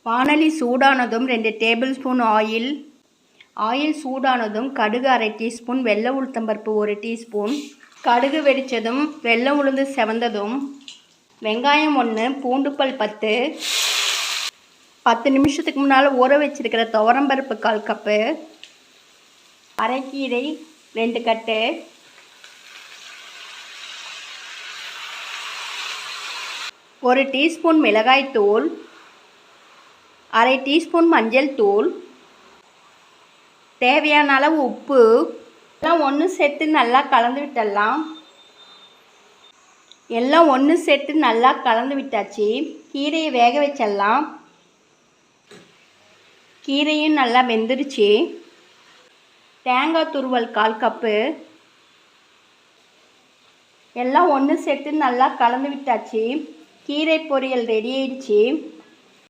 வாணலி சூடானதும் 2 table spoon oil சூடானதும் கடுகு 1/2 டீஸ்பூன், வெள்ளை உளுத்தம்பருப்பு 1 டீஸ்பூன். கடுகு வெடித்ததும் வெள்ளை உளுந்து செவந்ததும் வெங்காயம் 1, பூண்டு பல் 10 நிமிஷத்துக்கு முன்னால் ஊற வச்சிருக்கிற துவரம்பருப்பு 1/4 கப்பு, அரைக்கீரை 2 கட்டு, ஒரு டீஸ்பூன் மிளகாய்த்தூள், 1/2 டீஸ்பூன் மஞ்சள் தூள், தேவையான அளவு உப்பு எல்லாம் ஒன்று சேர்த்து நல்லா கலந்து விட்டுடலாம். எல்லாம் ஒன்று சேர்த்து நல்லா கலந்து விட்டாச்சு. கீரையை வேக வச்சிடலாம். கீரையும் நல்லா வெந்துருச்சு. தேங்காய் துருவல் 1/4 கப்பு, எல்லாம் ஒன்று சேர்த்து நல்லா கலந்து விட்டாச்சு. கீரை பொரியல் ரெடி ஆயிடுச்சு.